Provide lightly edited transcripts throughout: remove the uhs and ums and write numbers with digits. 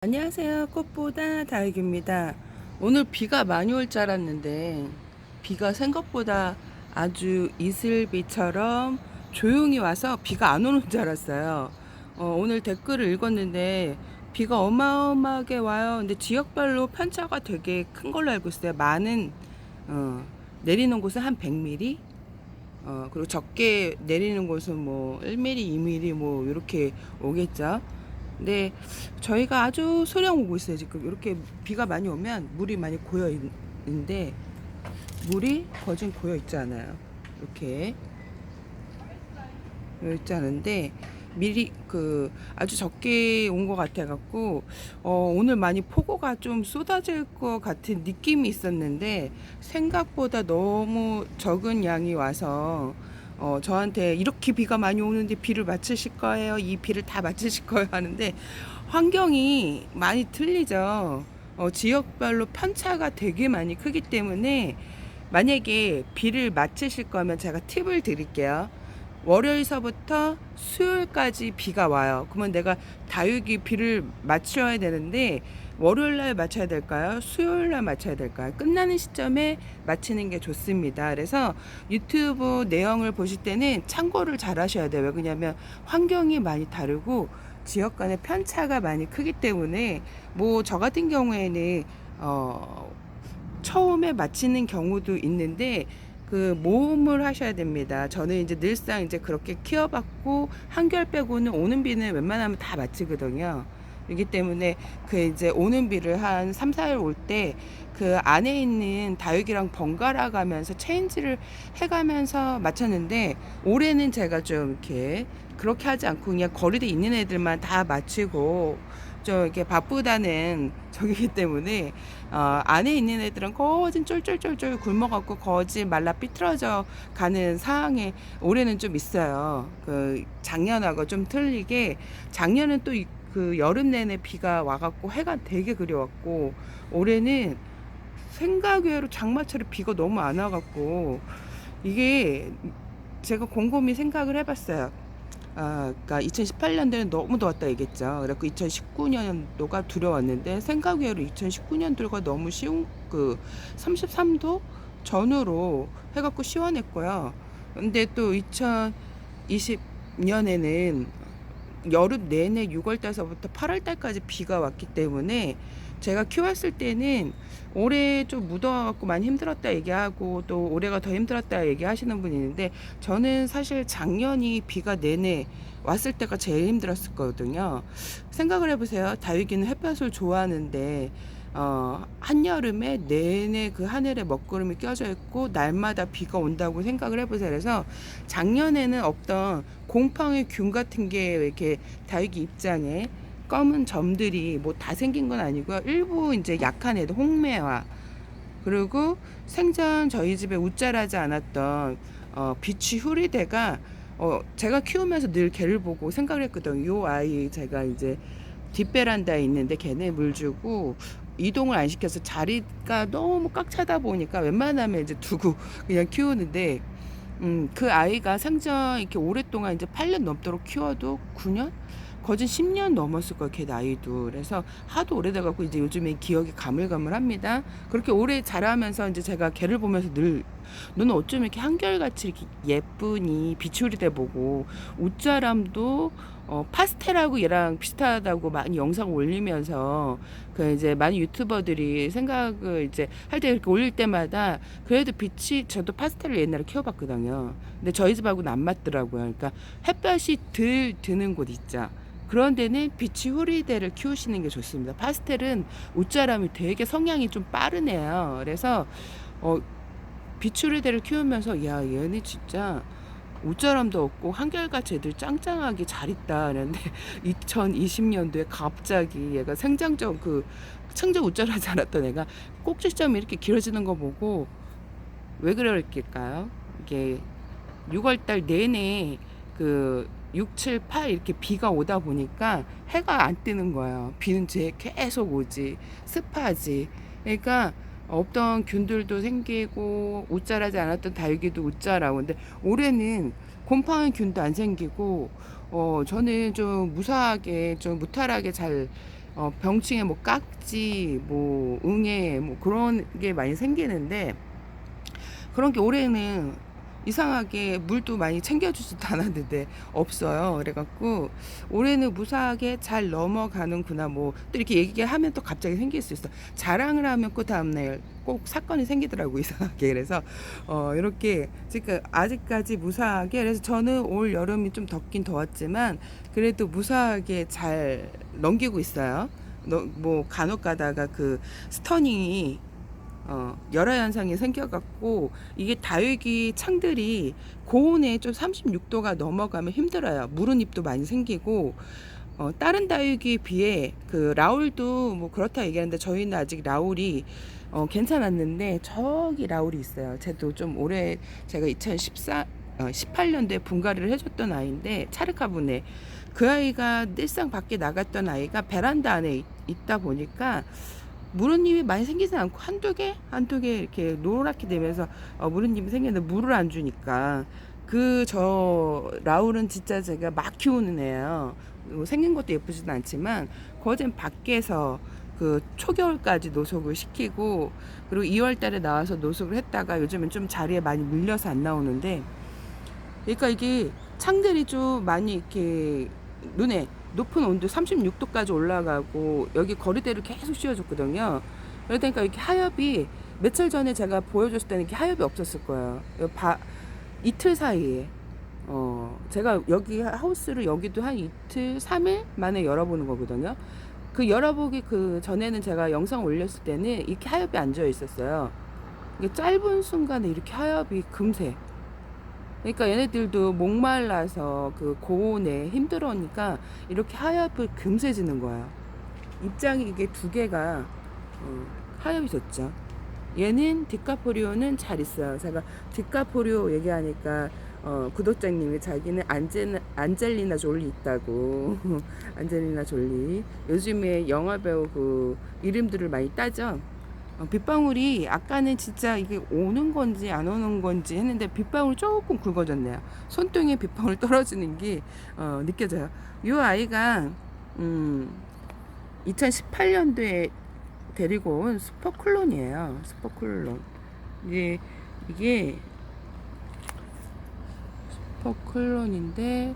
안녕하세요. 꽃보다 다육입니다. 오늘 비가 많이 올 줄 알았는데 비가 생각보다 아주 이슬비처럼 조용히 와서 비가 안 오는 줄 알았어요. 오늘 댓글을 읽었는데 비가 어마어마하게 와요. 근데 지역별로 편차가 되게 큰 걸로 알고 있어요. 많은 어, 내리는 곳은 한 100mm, 그리고 적게 내리는 곳은 뭐 1mm, 2mm 뭐 이렇게 오겠죠. 근데 저희가 아주 소량 오고 있어요. 지금 이렇게 비가 많이 오면 물이 많이 고여 있는데 물이 거진 고여 있지 않아요. 이렇게 고여 있지 않은데 미리 아주 적게 온 것 같아 갖고 오늘 많이 폭우가 좀 쏟아질 것 같은 느낌이 있었는데 생각보다 너무 적은 양이 와서 저한테 이렇게 비가 많이 오는데 비를 맞추실 거예요? 이 비를 다 맞추실 거예요? 하는데 환경이 많이 틀리죠. 지역별로 편차가 되게 많이 크기 때문에 만약에 비를 맞추실 거면 제가 팁을 드릴게요. 월요일서부터 수요일까지 비가 와요. 그러면 내가 다육이 비를 맞춰야 되는데 월요일날 맞춰야 될까요? 수요일날 맞춰야 될까요? 끝나는 시점에 맞히는 게 좋습니다. 그래서 유튜브 내용을 보실 때는 참고를 잘 하셔야 돼요. 왜냐하면 환경이 많이 다르고 지역 간의 편차가 많이 크기 때문에 뭐 저 같은 경우에는 처음에 맞히는 경우도 있는데 모음을 하셔야 됩니다. 저는 이제 늘상 이제 그렇게 키워봤고 한결 빼고는 오는 비는 웬만하면 다 맞히거든요. 이기 때문에 이제 오는 비를 한 3, 4일 올 때 그 안에 있는 다육이랑 번갈아 가면서 체인지를 해가면서 맞췄는데 올해는 제가 좀 이렇게 그렇게 하지 않고 그냥 거리대 있는 애들만 다 맞추고 좀 이렇게 바쁘다는 저기기 때문에 안에 있는 애들은 거진 쫄쫄쫄쫄 굶어갖고 거진 말라 삐뚤어져 가는 상황에 올해는 좀 있어요. 작년하고 좀 틀리게 작년은 또 여름 내내 비가 와갖고 해가 되게 그려왔고 올해는 생각 외로 장마철에 비가 너무 안 와갖고 이게 제가 곰곰이 생각을 해봤어요. 그러니까 2018년도에는 너무 더웠다 얘기했죠. 그래갖고 2019년도가 두려웠는데 생각 외로 2019년도가 너무 쉬운 33도 전후로 해갖고 시원했고요. 근데 또 2020년에는 여름 내내 6월 달서부터 8월 달까지 비가 왔기 때문에 제가 키웠을 때는 올해 좀 묻어갖고 많이 힘들었다 얘기하고 또 올해가 더 힘들었다 얘기하시는 분이 있는데 저는 사실 작년이 비가 내내 왔을 때가 제일 힘들었었거든요. 생각을 해보세요. 다육이는 햇볕을 좋아하는데 한여름에 내내 그 하늘에 먹구름이 껴져 있고 날마다 비가 온다고 생각을 해보세요. 그래서 작년에는 없던 곰팡이 균 같은 게 이렇게 다육이 입장에 검은 점들이 뭐 다 생긴 건 아니고요. 일부 이제 약한 애들 홍매화 그리고 생전 저희 집에 웃자라지 않았던 비취 후리대가 제가 키우면서 늘 걔를 보고 생각을 했거든요. 요 아이 제가 이제 뒷베란다에 있는데 걔네 물 주고 이동을 안 시켜서 자리가 너무 꽉 차다 보니까 웬만하면 이제 두고 그냥 키우는데 그 아이가 생전 이렇게 오랫동안 이제 8년 넘도록 키워도 9년? 거진 10년 넘었을 거예요, 걔 나이도. 그래서 하도 오래돼갖고 이제 요즘에 기억이 가물가물합니다. 그렇게 오래 자라면서 이제 제가 걔를 보면서 늘 너는 어쩜 이렇게 한결같이 이렇게 예쁘니 비추리대 보고 옷자람도 파스텔하고 얘랑 비슷하다고 많이 영상 올리면서 이제 많은 유튜버들이 생각을 이제 할 때 이렇게 올릴 때마다 그래도 빛이 저도 파스텔을 옛날에 키워봤거든요. 근데 저희 집하고는 안 맞더라고요. 그러니까 햇볕이 덜 드는 곳 있죠. 그런 데는 비치 후리대를 키우시는 게 좋습니다. 파스텔은 옷자람이 되게 성향이 좀 빠르네요. 그래서 비치 후리대를 키우면서 야 얘네 진짜 옷자람도 없고 한결같이 애들 짱짱하게 잘 있다 그랬는데 2020년도에 갑자기 얘가 생장점 청정 옷자라지 않았던 애가 꼭지점이 이렇게 길어지는 거 보고 왜 그럴까요? 이게 6월달 내내 6, 7, 8 이렇게 비가 오다 보니까 해가 안 뜨는 거예요. 비는 계속 오지, 습하지. 그러니까 없던 균들도 생기고 웃자라지 않았던 다육이도 웃자라고. 근데 올해는 곰팡이 균도 안 생기고 저는 좀 무사하게 좀 무탈하게 잘 병충해 뭐 깍지 뭐 응애 뭐 그런 게 많이 생기는데, 그런 게 올해는 이상하게 물도 많이 챙겨주지도 않았는데 없어요. 그래갖고 올해는 무사하게 잘 넘어가는구나. 뭐 또 이렇게 얘기하면 또 갑자기 생길 수 있어. 자랑을 하면 그 다음날 꼭 사건이 생기더라고, 이상하게. 그래서 이렇게 지금 아직까지 무사하게, 그래서 저는 올 여름이 좀 덥긴 더웠지만 그래도 무사하게 잘 넘기고 있어요. 뭐 간혹 가다가 그 스터닝이 열화 현상이 생겨갖고, 이게 다육이 창들이 고온에 좀 36도가 넘어가면 힘들어요. 무른잎도 많이 생기고, 다른 다육이에 비해 그 라울도 뭐 그렇다 얘기하는데, 저희는 아직 라울이 괜찮았는데, 저기 라울이 있어요. 쟤도 좀 올해 제가 18년도에 분갈이를 해줬던 아이인데, 차르카분에 그 아이가 일상 밖에 나갔던 아이가 베란다 안에 있다 보니까 무릇잎이 많이 생기지 않고 한두 개 이렇게 노랗게 되면서 무릇잎이 생겼는데 물을 안 주니까, 저 라울은 진짜 제가 막 키우는 애예요. 생긴 것도 예쁘지도 않지만 거진 밖에서 그 초겨울까지 노속을 시키고, 그리고 2월 달에 나와서 노속을 했다가 요즘은 좀 자리에 많이 밀려서 안 나오는데, 그러니까 이게 창들이 좀 많이 이렇게 눈에 높은 온도 36도까지 올라가고, 여기 거리대를 계속 씌워줬거든요. 그러니까 이렇게 하엽이, 며칠 전에 제가 보여줬을 때는 이렇게 하엽이 없었을 거예요. 이틀 사이에 제가 여기 하우스를 여기도 한 이틀 3일 만에 열어보는 거거든요. 그 열어보기 그 전에는 제가 영상 올렸을 때는 이렇게 하엽이 안 져 있었어요. 이게 짧은 순간에 이렇게 하엽이 금세, 그러니까 얘네들도 목말라서 그 고온에 힘들어하니까 이렇게 하얗을 금세 지는 거야. 입장이 이게 두 개가 하엽이 졌죠. 얘는 디카포리오는 잘 있어요. 제가 디카포리오 얘기하니까 구독자님이 자기는 안젤리나 졸리 있다고. 안젤리나 졸리 요즘에 영화배우 그 이름들을 많이 따죠. 빗방울이 아까는 진짜 이게 오는 건지 안 오는 건지 했는데, 빗방울이 조금 굵어졌네요. 손등에 빗방울 떨어지는 게 느껴져요. 이 아이가 2018년도에 데리고 온 스퍼클론이에요. 스퍼클론. 이게 스퍼클론인데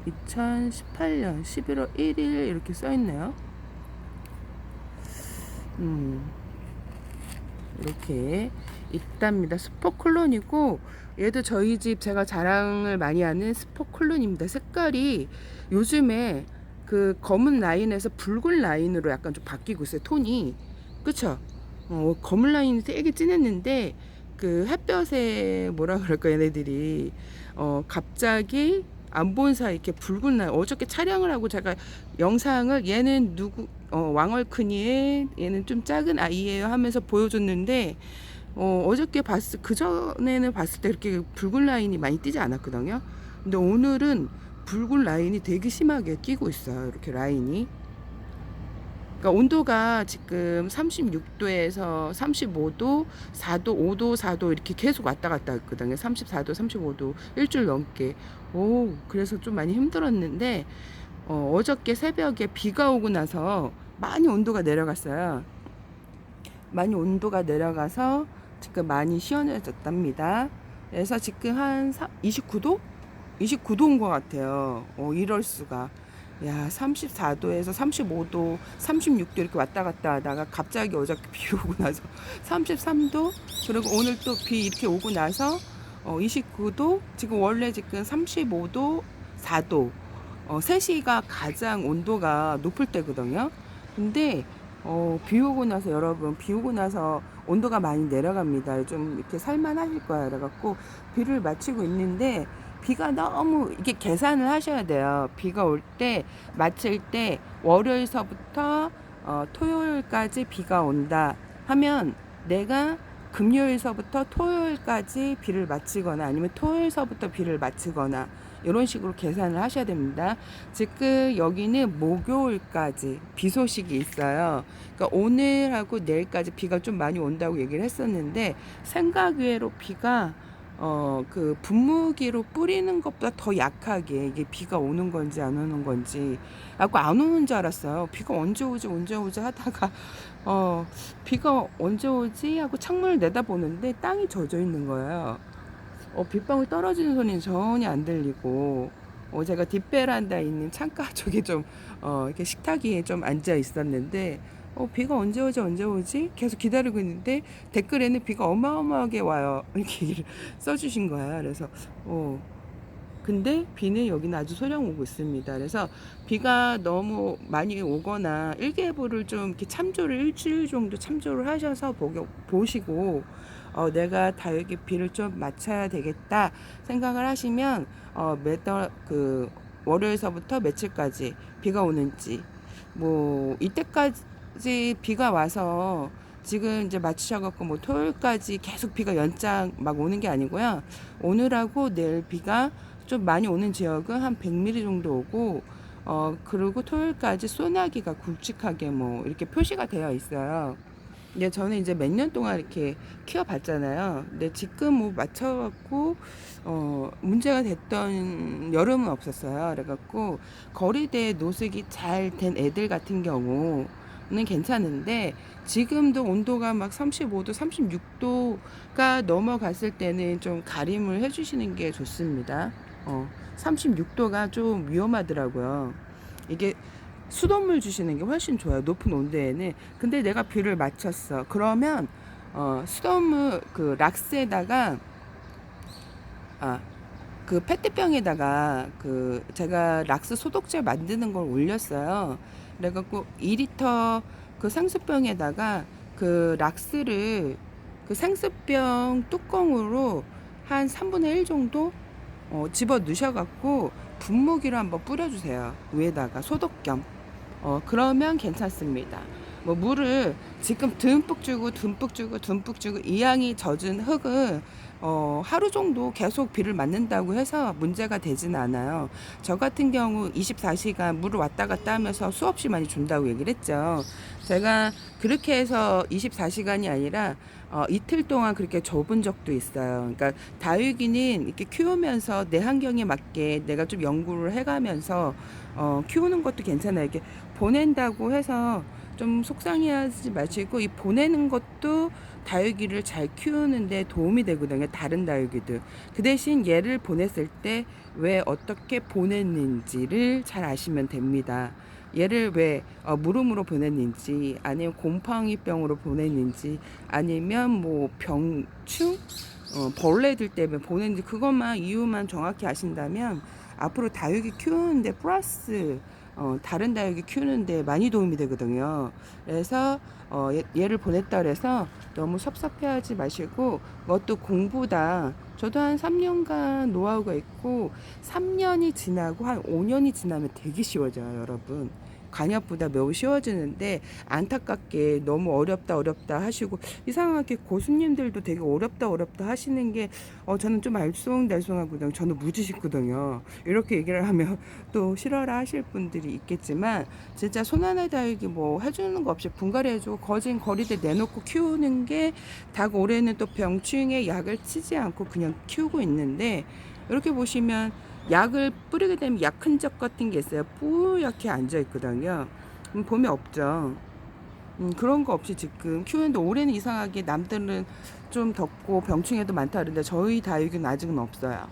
2018년 11월 1일 이렇게 써있네요. 이렇게 있답니다. 스포클론이고, 얘도 저희 집 제가 자랑을 많이 하는 스포클론입니다. 색깔이 요즘에 그 검은 라인에서 붉은 라인으로 약간 좀 바뀌고 있어요. 톤이. 그쵸? 검은 라인이 되게 진했는데 그 햇볕에 뭐라 그럴까, 얘네들이 갑자기 안 본 사이 이렇게 붉은 라인. 어저께 촬영을 하고 제가 영상을, 얘는 왕얼크니에 얘는 좀 작은 아이예요 하면서 보여줬는데, 어저께 그전에는 봤을 때 이렇게 붉은 라인이 많이 띄지 않았거든요. 근데 오늘은 붉은 라인이 되게 심하게 끼고 있어요. 이렇게 라인이. 그러니까 온도가 지금 36도에서 35도, 4도, 5도, 4도 이렇게 계속 왔다 갔다 했거든요. 34도, 35도 일주일 넘게. 그래서 좀 많이 힘들었는데, 어저께 새벽에 비가 오고 나서 많이 온도가 내려갔어요. 많이 온도가 내려가서 지금 많이 시원해졌답니다. 그래서 지금 한 29도? 29도 온 것 같아요. 이럴 수가. 야, 34도에서 35도, 36도 이렇게 왔다 갔다 하다가 갑자기 어저께 비 오고 나서 33도, 그리고 오늘 또 비 이렇게 오고 나서 29도, 지금 원래 지금 35도, 4도. 3시가 가장 온도가 높을 때거든요. 근데 비 오고 나서, 여러분, 비 오고 나서 온도가 많이 내려갑니다. 좀 이렇게 살만하실 거야. 그래갖고 비를 맞추고 있는데, 비가 너무, 이게 계산을 하셔야 돼요. 비가 올 때, 마칠 때, 월요일서부터 토요일까지 비가 온다 하면, 내가 금요일서부터 토요일까지 비를 마치거나, 아니면 토요일서부터 비를 마치거나, 이런 식으로 계산을 하셔야 됩니다. 지금 여기는 목요일까지 비 소식이 있어요. 그러니까 오늘하고 내일까지 비가 좀 많이 온다고 얘기를 했었는데, 생각 외로 비가 그 분무기로 뿌리는 것보다 더 약하게 이게 비가 오는 건지 안 오는 건지 하고 안 오는 줄 알았어요. 비가 언제 오지 언제 오지 하다가 어 비가 언제 오지 하고 창문을 내다보는데 땅이 젖어 있는 거예요. 빗방울 떨어지는 소리는 전혀 안 들리고 제가 뒷베란다에 있는 창가 쪽에 좀 이렇게 식탁위에 좀 앉아 있었는데 비가 언제 오지 언제 오지 계속 기다리고 있는데 댓글에는 비가 어마어마하게 와요 이렇게 얘기를 써주신 거야. 그래서 근데 비는 여기는 아주 소량 오고 있습니다. 그래서 비가 너무 많이 오거나 일기예보를 좀 이렇게 참조를 일주일 정도 참조를 하셔서 보시고 내가 다육이 비를 좀 맞춰야 되겠다 생각을 하시면 매달 그 월요일서부터 며칠까지 비가 오는지 뭐 이때까지 비가 와서 지금 이제 맞추셔갖고 뭐 토요일까지 계속 비가 연장 막 오는 게 아니고요. 오늘하고 내일 비가 좀 많이 오는 지역은 한 100mm 정도 오고 그리고 토요일까지 소나기가 굵직하게 뭐 이렇게 표시가 되어 있어요. 근데 저는 이제 몇 년 동안 이렇게 키워봤잖아요. 근데 지금 뭐 맞춰갖고 문제가 됐던 여름은 없었어요. 그래갖고 거리대에 노숙이 잘 된 애들 같은 경우는 괜찮은데 지금도 온도가 막 35도, 36도가 넘어갔을 때는 좀 가림을 해주시는 게 좋습니다. 36도가 좀 위험하더라고요. 이게 수돗물 주시는 게 훨씬 좋아요. 높은 온도에는. 근데 내가 비를 맞췄어. 그러면 수돗물 그 락스에다가 그 페트병에다가 그 제가 락스 소독제 만드는 걸 올렸어요. 그래갖고 2리터 그 생수병에다가 그 락스를 그 생수병 뚜껑으로 한 3분의 1 정도 집어 넣으셔갖고 분무기로 한번 뿌려주세요. 위에다가 소독 겸. 그러면 괜찮습니다. 뭐 물을 지금 듬뿍 주고 듬뿍 주고 듬뿍 주고 이왕이 젖은 흙을 하루 정도 계속 비를 맞는다고 해서 문제가 되진 않아요. 저 같은 경우 24시간 물을 왔다 갔다 하면서 수없이 많이 준다고 얘기를 했죠. 제가 그렇게 해서 24시간이 아니라 이틀 동안 그렇게 줘본 적도 있어요. 그러니까 다육이는 이렇게 키우면서 내 환경에 맞게 내가 좀 연구를 해가면서 키우는 것도 괜찮아요. 이렇게 보낸다고 해서 좀 속상해하지 마시고 이 보내는 것도 다육이를 잘 키우는데 도움이 되거든요. 다른 다육이들. 그 대신 얘를 보냈을 때 왜 어떻게 보냈는지를 잘 아시면 됩니다. 얘를 왜 물음으로 보냈는지 아니면 곰팡이병으로 보냈는지 아니면 뭐 병충 벌레들 때문에 보냈는지 그것만 이유만 정확히 아신다면 앞으로 다육이 키우는데 플러스 다른 다육이 키우는데 많이 도움이 되거든요. 그래서 얘를 보냈다 그래서 너무 섭섭해하지 마시고 그것도 공부다. 저도 한 3년간 노하우가 있고 3년이 지나고 한 5년이 지나면 되게 쉬워져요, 여러분. 관엽보다 매우 쉬워지는데 안타깝게 너무 어렵다 하시고 이상하게 고수님들도 되게 어렵다 하시는 게 저는 좀 알쏭달쏭하거든요. 저는 무지 쉽거든요. 이렇게 얘기를 하면 또 싫어라 하실 분들이 있겠지만 진짜 손하나 다육이 뭐 해주는 거 없이 분갈이 해주고 거진 거리대 내놓고 키우는 게 닭 올해는 또 병충해 약을 치지 않고 그냥 키우고 있는데 이렇게 보시면 약을 뿌리게 되면 약 흔적 같은 게 있어요. 뿌옇게 앉아 있거든요. 봄에 없죠. 그런 거 없이 지금 키우는데 올해는 이상하게 남들은 좀 덥고 병충해도 많다 그러는데 저희 다육이는 아직은 없어요.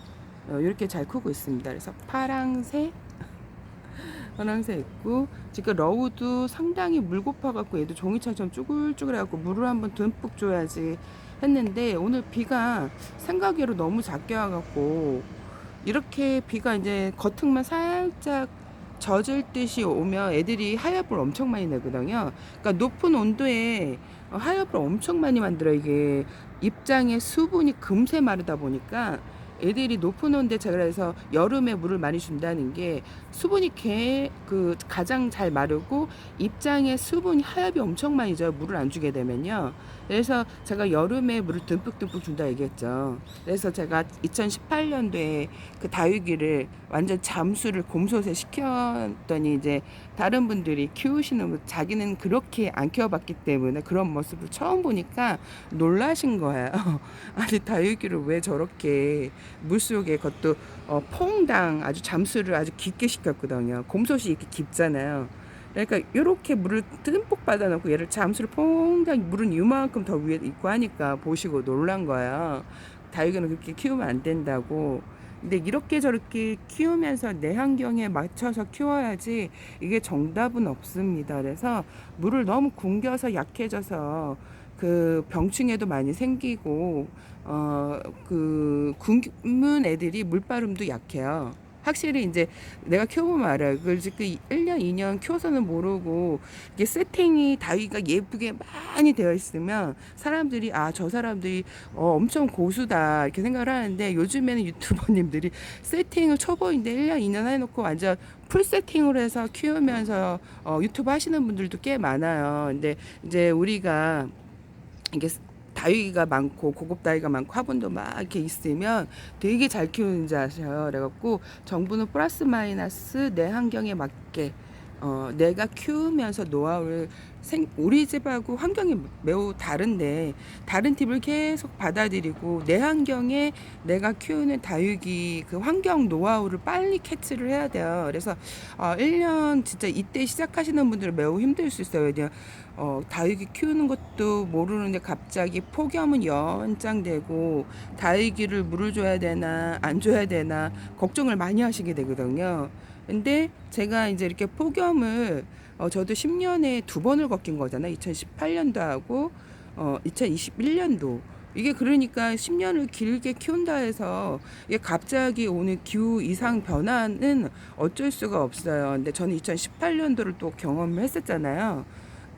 이렇게 잘 크고 있습니다. 그래서 파랑새 있고 지금 러우도 상당히 물 고파갖고 얘도 종이처럼 쭈글쭈글해갖고 물을 한번 듬뿍 줘야지 했는데 오늘 비가 생각외로 너무 작게 와갖고 이렇게 비가 이제 겉흙만 살짝 젖을 듯이 오면 애들이 하엽을 엄청 많이 내거든요. 그러니까 높은 온도에 하엽을 엄청 많이 만들어. 이게 입장에 수분이 금세 마르다 보니까 애들이 높은 온도에 제가 그래서 여름에 물을 많이 준다는 게 수분이 가장 잘 마르고 입장에 수분이 하엽이 엄청 많이 져요. 물을 안 주게 되면요. 그래서 제가 여름에 물을 듬뿍 준다 얘기했죠. 그래서 제가 2018년도에 그 다육이를 완전 잠수를 곰솥에 시켰더니 이제 다른 분들이 키우시는 자기는 그렇게 안 키워봤기 때문에 그런 모습을 처음 보니까 놀라신 거예요. 아니 다육이를 왜 저렇게 물속에 그것도 퐁당 아주 잠수를 아주 깊게 시켰거든요. 곰솥이 이렇게 깊잖아요. 그러니까 이렇게 물을 듬뿍 받아놓고 얘를 잠수를 퐁당 물은 이만큼 더 위에 있고 하니까 보시고 놀란 거예요. 다육이는 그렇게 키우면 안 된다고. 근데 이렇게 저렇게 키우면서 내 환경에 맞춰서 키워야지 이게 정답은 없습니다. 그래서 물을 너무 굶겨서 약해져서 그 병충해도 많이 생기고 그 굶은 애들이 물바름도 약해요. 확실히 이제 내가 키워보면 알아요. 그 1년, 2년 키워서는 모르고 이게 세팅이 다위가 예쁘게 많이 되어 있으면 사람들이 아, 저 사람들이 엄청 고수다 이렇게 생각을 하는데 요즘에는 유튜버님들이 세팅을 초보인데 1년, 2년 해놓고 완전 풀 세팅으로 해서 키우면서 유튜브 하시는 분들도 꽤 많아요. 근데 이제 우리가 이게 다육이가 많고 고급 다육이가 많고 화분도 막 이렇게 있으면 되게 잘 키우는지 아셔요. 그래갖고 정부는 플러스 마이너스 내 환경에 맞게 내가 키우면서 노하우를 우리 집하고 환경이 매우 다른데 다른 팁을 계속 받아들이고 내 환경에 내가 키우는 다육이 그 환경 노하우를 빨리 캐치를 해야 돼요. 그래서 1년 진짜 이때 시작하시는 분들은 매우 힘들 수 있어요. 왜냐 다육이 키우는 것도 모르는데 갑자기 폭염은 연장되고 다육이를 물을 줘야 되나 안 줘야 되나 걱정을 많이 하시게 되거든요. 근데 제가 이제 이렇게 폭염을 저도 10년에 두 번을 겪은 거잖아요. 2018년도 하고 2021년도. 이게 그러니까 10년을 길게 키운다 해서 이게 갑자기 오는 기후 이상 변화는 어쩔 수가 없어요. 근데 저는 2018년도를 또 경험을 했었잖아요.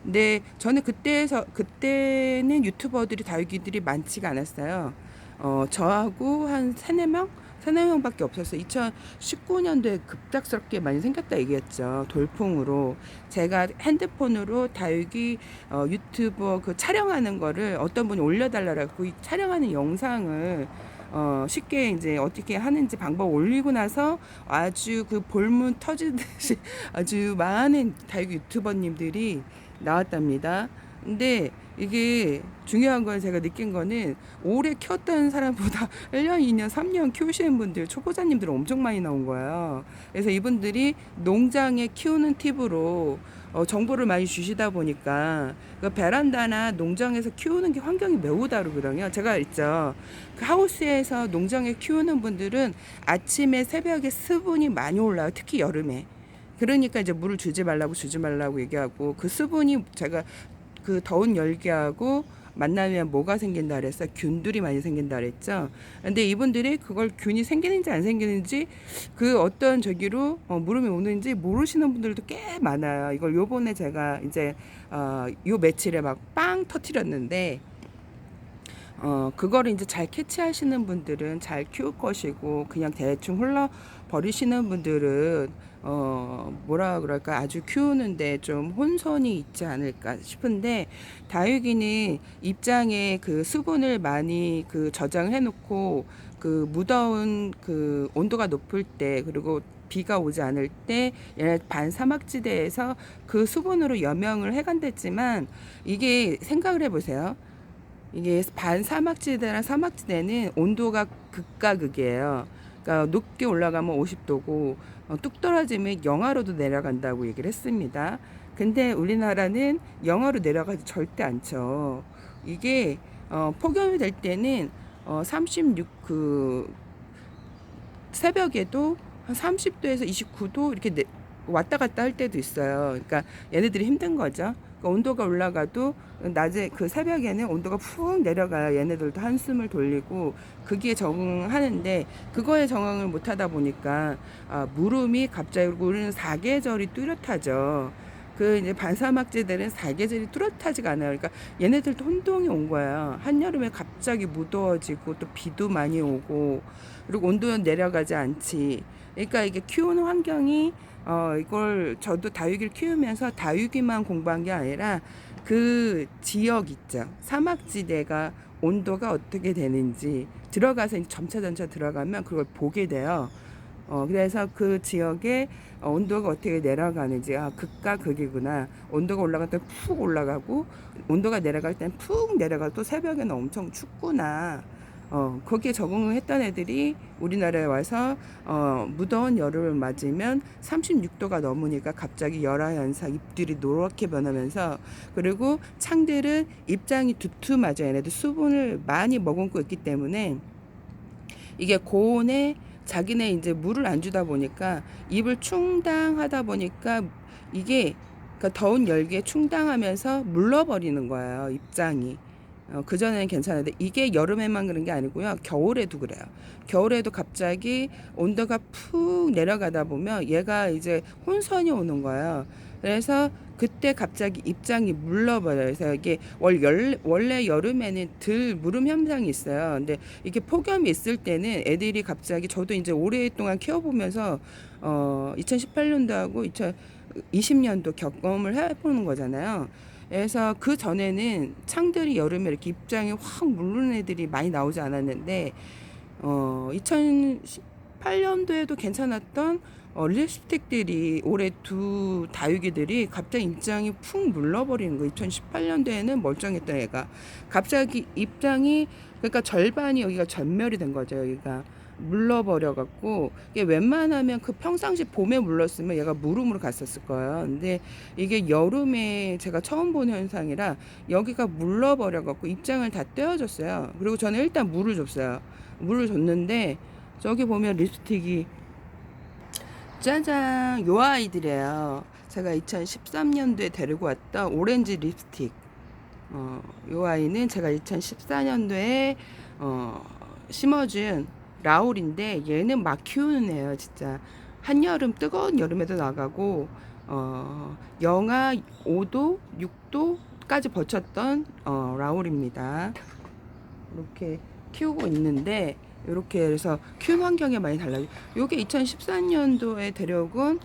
근데 저는 그때는 유튜버들이 다육이들이 많지가 않았어요. 저하고 한 세네 명? 세네 명밖에 없었어요. 2019년도에 급작스럽게 많이 생겼다 얘기했죠. 돌풍으로. 제가 핸드폰으로 다육이 유튜버 그 촬영하는 거를 어떤 분이 올려달라고 이 촬영하는 영상을 쉽게 이제 어떻게 하는지 방법 올리고 나서 아주 그 볼문 터지듯이 아주 많은 다육이 유튜버님들이 나왔답니다. 근데 이게 중요한 건 제가 느낀 거는 오래 키웠던 사람보다 1년, 2년, 3년 키우시는 분들, 초보자님들 엄청 많이 나온 거예요. 그래서 이분들이 농장에 키우는 팁으로 정보를 많이 주시다 보니까 그 베란다나 농장에서 키우는 게 환경이 매우 다르거든요. 제가 있죠. 그 하우스에서 농장에 키우는 분들은 아침에 새벽에 수분이 많이 올라요. 특히 여름에. 그러니까 이제 물을 주지 말라고 얘기하고 그 수분이 제가 그 더운 열기하고 만나면 뭐가 생긴다 그랬어? 균들이 많이 생긴다 그랬죠. 근데 이분들이 그걸 균이 생기는지 안 생기는지 그 어떤 저기로 물음이 오는지 모르시는 분들도 꽤 많아요. 이걸 요번에 제가 이제 요 며칠에 막 빵 터트렸는데 그거를 이제 잘 캐치하시는 분들은 잘 키울 것이고, 그냥 대충 흘러 버리시는 분들은, 뭐라 그럴까, 아주 키우는데 좀 혼선이 있지 않을까 싶은데, 다육이는 입장에 그 수분을 많이 그 저장을 해놓고, 그 무더운 그 온도가 높을 때, 그리고 비가 오지 않을 때, 얘네 반사막지대에서 그 수분으로 여명을 해간댔지만, 이게 생각을 해보세요. 이게 반사막지대랑 사막지대는 온도가 극과 극이에요. 그러니까 높게 올라가면 50도고 뚝 떨어지면 영하로도 내려간다고 얘기를 했습니다. 근데 우리나라는 영하로 내려가지 절대 않죠. 이게 폭염이 될 때는 36 그 새벽에도 한 30도에서 29도 이렇게 왔다 갔다 할 때도 있어요. 그러니까 얘네들이 힘든 거죠. 그러니까 온도가 올라가도 낮에 그 새벽에는 온도가 푹 내려가야 얘네들도 한숨을 돌리고 그게 적응하는데, 그거에 적응을 못 하다 보니까 물음이 갑자기, 우리는 사계절이 뚜렷하죠. 그 이제 반사막지대는 사계절이 뚜렷하지가 않아요. 그러니까 얘네들도 혼동이 온 거야. 한여름에 갑자기 무더워지고 또 비도 많이 오고 그리고 온도는 내려가지 않지. 그러니까 이게 키우는 환경이 이걸 저도 다육이를 키우면서 다육이만 공부한 게 아니라 그 지역 있죠. 사막지대가 온도가 어떻게 되는지 들어가서 점차 들어가면 그걸 보게 돼요. 그래서 그 지역에 온도가 어떻게 내려가는지, 아, 극과 극이구나. 온도가 올라갈 때 푹 올라가고, 온도가 내려갈 땐 푹 내려가고, 또 새벽에는 엄청 춥구나. 거기에 적응을 했던 애들이 우리나라에 와서, 무더운 여름을 맞으면 36도가 넘으니까 갑자기 열화 현상, 잎들이 노랗게 변하면서, 그리고 창들은 입장이 두툼하죠. 얘네들 수분을 많이 머금고 있기 때문에, 이게 고온에 자기네 이제 물을 안 주다 보니까 입을 충당하다 보니까 이게 그러니까 더운 열기에 충당하면서 물러버리는 거예요, 입장이. 그전에는 괜찮은데 이게 여름에만 그런 게 아니고요. 겨울에도 그래요. 겨울에도 갑자기 온도가 푹 내려가다 보면 얘가 이제 혼선이 오는 거예요. 그래서 그때 갑자기 입장이 물러버려요. 그래서 이게 원래 여름에는 덜 무름 현상이 있어요. 근데 이게 폭염이 있을 때는 애들이 갑자기 저도 이제 오랫동안 키워보면서 2018년도하고 2020년도 경험을 해보는 거잖아요. 그래서 그 전에는 창들이 여름에 이렇게 입장이 확 무르는 애들이 많이 나오지 않았는데 2018년도에도 괜찮았던 립스틱들이 올해 두 다육이들이 갑자기 입장이 푹 물러버리는 거. 2018년도에는 멀쩡했던 애가 갑자기 입장이 그러니까 절반이 여기가 전멸이 된 거죠. 여기가 물러버려 갖고 이게 웬만하면 그 평상시 봄에 물렀으면 얘가 무름으로 갔었을 거예요. 근데 이게 여름에 제가 처음 보는 현상이라 여기가 물러버려 갖고 입장을 다 떼어줬어요. 그리고 저는 일단 물을 줬어요. 물을 줬는데 저기 보면 립스틱이 짜잔, 요 아이들이에요. 제가 2013년도에 데리고 왔던 오렌지 립스틱. 요 아이는 제가 2014년도에 심어준 라울인데 얘는 막 키우는 애예요, 진짜. 한여름 뜨거운 여름에도 나가고 영하 5도, 6도까지 버텼던 라울입니다. 이렇게 키우고 있는데 이렇게 해서 키움 환경에 많이 달라요. 요게 2014년도에 데려온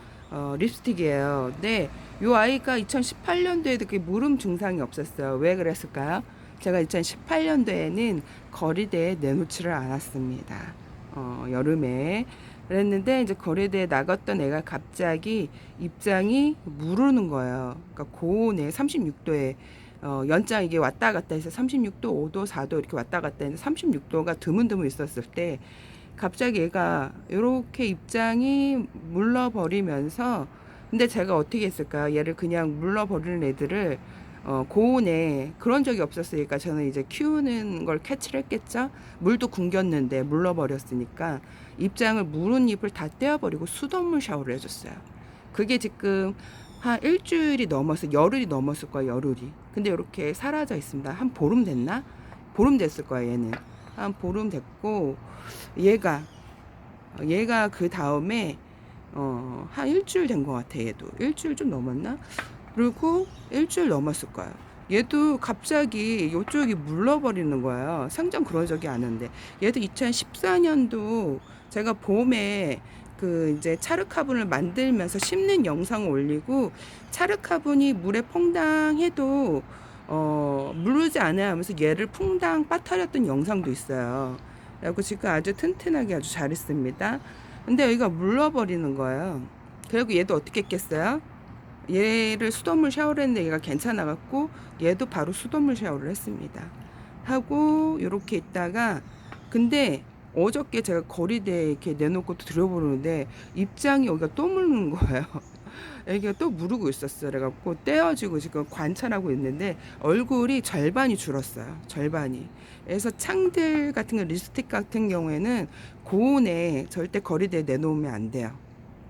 립스틱이에요. 근데 요 아이가 2018년도에도 그렇게 무름 증상이 없었어요. 왜 그랬을까요? 제가 2018년도에는 거리대에 내놓지를 않았습니다. 여름에 그랬는데 이제 거리대에 나갔던 애가 갑자기 입장이 무르는 거예요. 그러니까 고온에 36도에 연장 이게 왔다 갔다 해서 36도, 5도, 4도 이렇게 왔다 갔다 했는데 36도가 드문드문 있었을 때 갑자기 얘가 이렇게 입장이 물러버리면서 근데 제가 어떻게 했을까요? 얘를 그냥 물러버리는 애들을 고온에 그런 적이 없었으니까 저는 이제 키우는 걸 캐치를 했겠죠. 물도 굶겼는데 물러버렸으니까 입장을 무른 잎을 다 떼어버리고 수돗물 샤워를 해줬어요. 그게 지금 한 일주일이 넘었어. 열흘이 넘었을 거야, 열흘이. 근데 이렇게 사라져 있습니다. 한 보름 됐나? 보름 됐을 거야, 얘는. 한 보름 됐고, 얘가 그 다음에, 한 일주일 된 것 같아, 얘도. 일주일 좀 넘었나? 그리고 일주일 넘었을 거야. 얘도 갑자기 이쪽이 물러버리는 거예요. 생전 그런 적이 않은데. 얘도 2014년도 제가 봄에 그 이제 차르카분을 만들면서 심는 영상을 올리고 차르카분이 물에 퐁당해도 무르지 않아야 하면서 얘를 퐁당 빠뜨렸던 영상도 있어요. 그래고 지금 아주 튼튼하게 아주 잘했습니다. 근데 여기가 물러버리는 거예요. 그리고 얘도 어떻게 했겠어요? 얘를 수돗물 샤워를 했는데 얘가 괜찮아갖고 얘도 바로 수돗물 샤워를 했습니다. 하고 이렇게 있다가 근데 어저께 제가 거리대에 이렇게 내놓고 또 들여보는데 입장이 여기가 또 무르는 거예요. 여기가 또 무르고 있었어요. 그래갖고 떼어지고 지금 관찰하고 있는데 얼굴이 절반이 줄었어요. 절반이. 그래서 창들 같은 거 립스틱 같은 경우에는 고온에 절대 거리대에 내놓으면 안 돼요.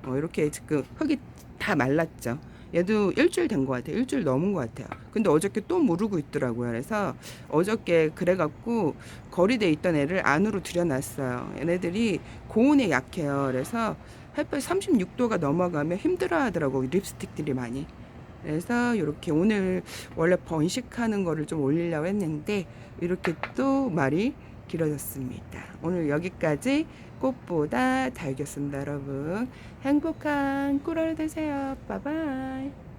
이렇게 지금 흙이 다 말랐죠. 얘도 일주일 된 것 같아요. 일주일 넘은 것 같아요. 근데 어저께 또 무르고 있더라고요. 그래서 어저께 그래갖고 거리대에 있던 애를 안으로 들여놨어요. 얘네들이 고온에 약해요. 그래서 햇볕 36도가 넘어가면 힘들어 하더라고요. 립스틱들이 많이. 그래서 이렇게 오늘 원래 번식하는 거를 좀 올리려고 했는데 이렇게 또 말이 길어졌습니다. 오늘 여기까지 꽃보다 다육이었습니다. 여러분 행복한 꿀월 되세요. 바이바이.